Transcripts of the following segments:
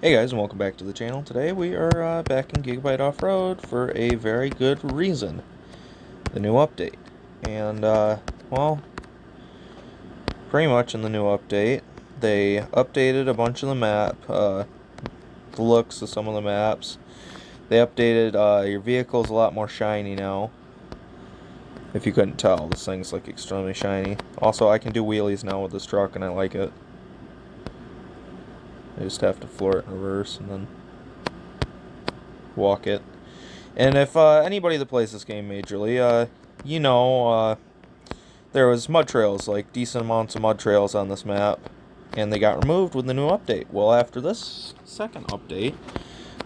Hey guys, and welcome back to the channel. Today we are back in Gigabit Off-Road for a very good reason. The new update. And, well, pretty much in the new update, they updated a bunch of the map, the looks of some of the maps. They updated, your vehicle's a lot more shiny now. If you couldn't tell, this thing's, like, extremely shiny. Also, I can do wheelies now with this truck, and I like it. I just have to floor it in reverse and then walk it. And if anybody that plays this game majorly, there was mud trails, like decent amounts of mud trails on this map, and they got removed with the new update. Well, after this second update,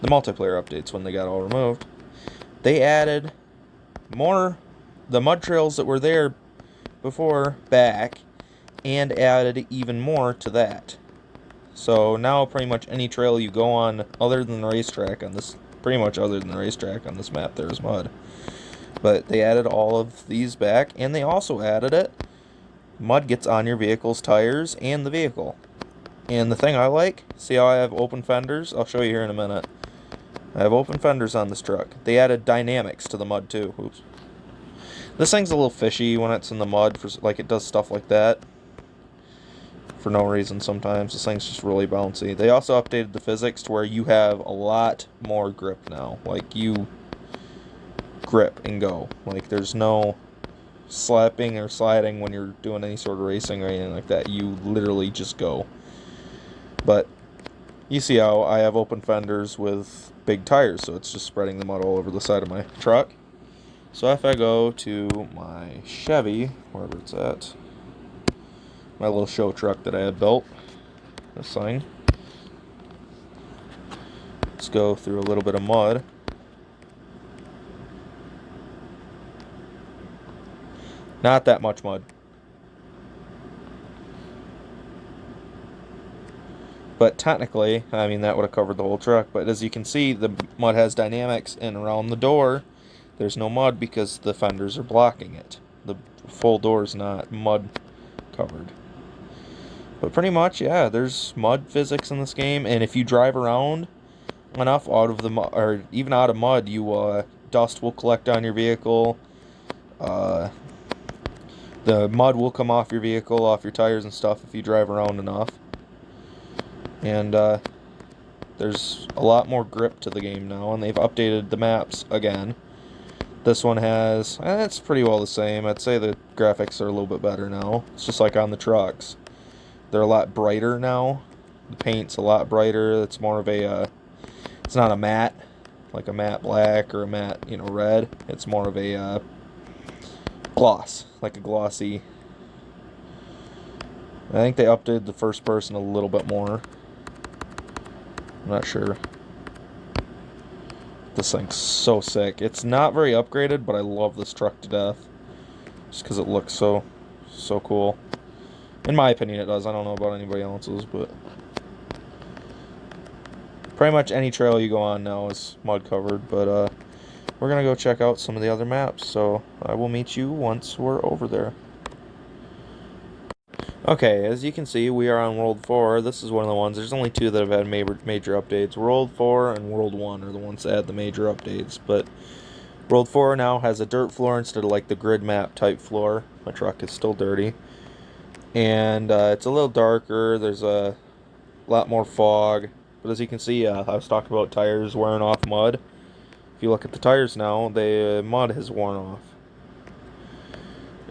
the multiplayer updates, when they got all removed, they added the mud trails that were there before back, and added even more to that. So now pretty much any trail you go on other than the racetrack on this map, there's mud. But they added all of these back, and they also added it. Mud gets on your vehicle's tires and the vehicle. And the thing I like, see how I have open fenders? I'll show you here in a minute. I have open fenders on this truck. They added dynamics to the mud too. Oops. This thing's a little fishy when it's in the mud, like it does stuff like that. For no reason sometimes. This thing's just really bouncy. They also updated the physics to where you have a lot more grip now. Like, you grip and go. Like, there's no slapping or sliding when you're doing any sort of racing or anything like that. You literally just go. But you see how I have open fenders with big tires, so it's just spreading the mud all over the side of my truck. So if I go to my Chevy, wherever it's at, my little show truck that I had built, this thing, let's go through a little bit of mud. Not that much mud. But technically, I mean, that would have covered the whole truck. But as you can see, the mud has dynamics, and around the door, there's no mud because the fenders are blocking it. The full door is not mud covered. But pretty much, yeah, there's mud physics in this game, and if you drive around enough out of the mud, or even out of mud, dust will collect on your vehicle. The mud will come off your vehicle, off your tires and stuff if you drive around enough. And there's a lot more grip to the game now, and they've updated the maps again. This one has, it's pretty well the same. I'd say the graphics are a little bit better now. It's just like on the trucks. They're a lot brighter now. The paint's a lot brighter. It's more of a, it's not a matte, like a matte black or a matte, red. It's more of a gloss, like a glossy. I think they updated the first person a little bit more. I'm not sure. This thing's so sick. It's not very upgraded, but I love this truck to death. Just because it looks so cool. In my opinion, it does. I don't know about anybody else's, but pretty much any trail you go on now is mud covered. But we're going to go check out some of the other maps, so I will meet you once we're over there. Okay, as you can see, we are on World 4. This is one of the ones. There's only two that have had major updates. World 4 and World 1 are the ones that had the major updates. But World 4 now has a dirt floor instead of like the grid map type floor. My truck is still dirty. And it's a little darker. There's a lot more fog. But as you can see, I was talking about tires wearing off mud. If you look at the tires now, the mud has worn off.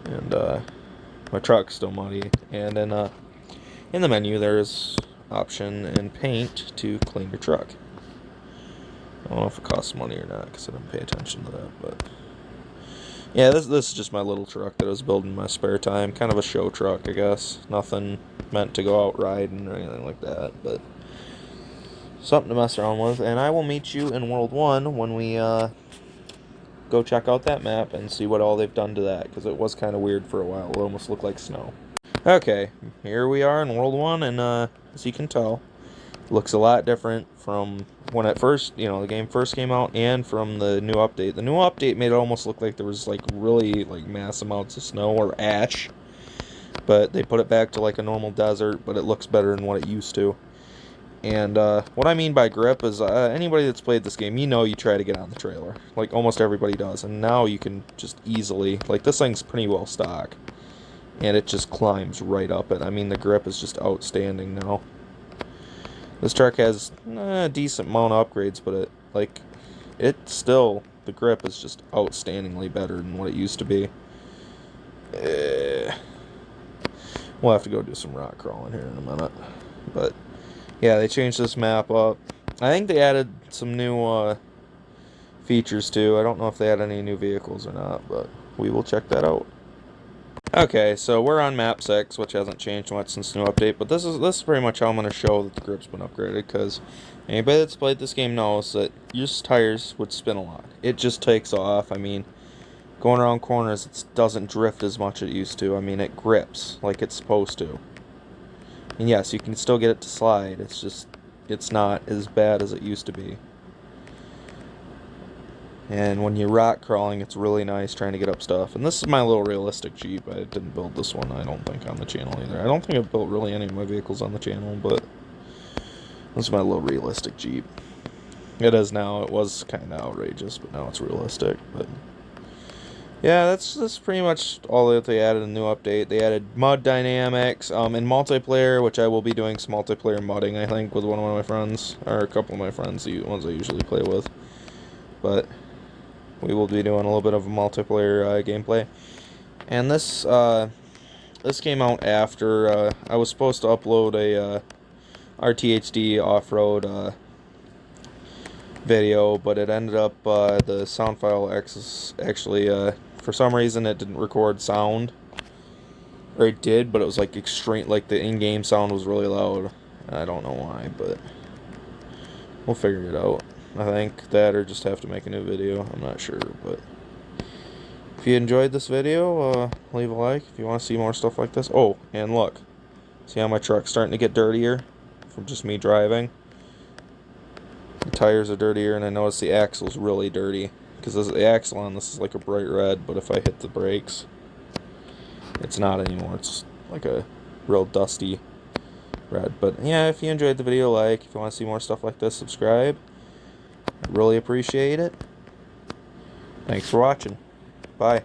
And my truck's still muddy. And then in the menu, there's option and paint to clean your truck. I don't know if it costs money or not because I didn't pay attention to that. But yeah, this is just my little truck that I was building in my spare time. Kind of a show truck, I guess. Nothing meant to go out riding or anything like that. But something to mess around with. And I will meet you in World 1 when we go check out that map and see what all they've done to that, because it was kind of weird for a while. It almost looked like snow. Okay, here we are in World 1, and as you can tell, it looks a lot different from when it first, the game first came out, and from the new update. The new update made it almost look like there was like really like mass amounts of snow or ash, but they put it back to like a normal desert, but it looks better than what it used to. And what I mean by grip is anybody that's played this game, you try to get on the trailer. Like, almost everybody does. And now you can just easily... Like, this thing's pretty well stock. And it just climbs right up it. I mean, the grip is just outstanding now. This truck has a decent amount of upgrades, but it's still... The grip is just outstandingly better than what it used to be. We'll have to go do some rock crawling here in a minute. But... yeah, they changed this map up. I think they added some new features too. I don't know if they had any new vehicles or not, but we will check that out. Okay, so we're on map 6, which hasn't changed much since the new update, but this is pretty much how I'm going to show that the grip's been upgraded, because anybody that's played this game knows that your tires would spin a lot. It just takes off. I mean, going around corners, it doesn't drift as much as it used to. I mean, it grips like it's supposed to. And yes, you can still get it to slide. It's just, it's not as bad as it used to be. And when you're rock crawling, it's really nice trying to get up stuff. And this is my little realistic Jeep. I didn't build this one, I don't think, on the channel either. I don't think I've built really any of my vehicles on the channel, but this is my little realistic Jeep. It is now. It was kind of outrageous, but now it's realistic. But yeah, that's pretty much all that they added in the new update. They added mud dynamics in multiplayer, which I will be doing some multiplayer mudding, I think, with one of my friends, or a couple of my friends, the ones I usually play with. But we will be doing a little bit of a multiplayer gameplay. And this came out after I was supposed to upload a RTHD off-road video, but it ended up the sound file actually for some reason it didn't record sound, or it did, but it was like extreme, like the in-game sound was really loud. I don't know why, but we'll figure it out. I think that, or just have to make a new video. I'm not sure, but if you enjoyed this video, leave a like if you want to see more stuff like this. Oh, and look, see how my truck's starting to get dirtier from just me driving? The tires are dirtier, and I notice the axle's really dirty, because the axle on this is like a bright red, but if I hit the brakes, it's not anymore. It's like a real dusty red. But yeah, if you enjoyed the video, like. If you want to see more stuff like this, subscribe. I really appreciate it. Thanks for watching. Bye.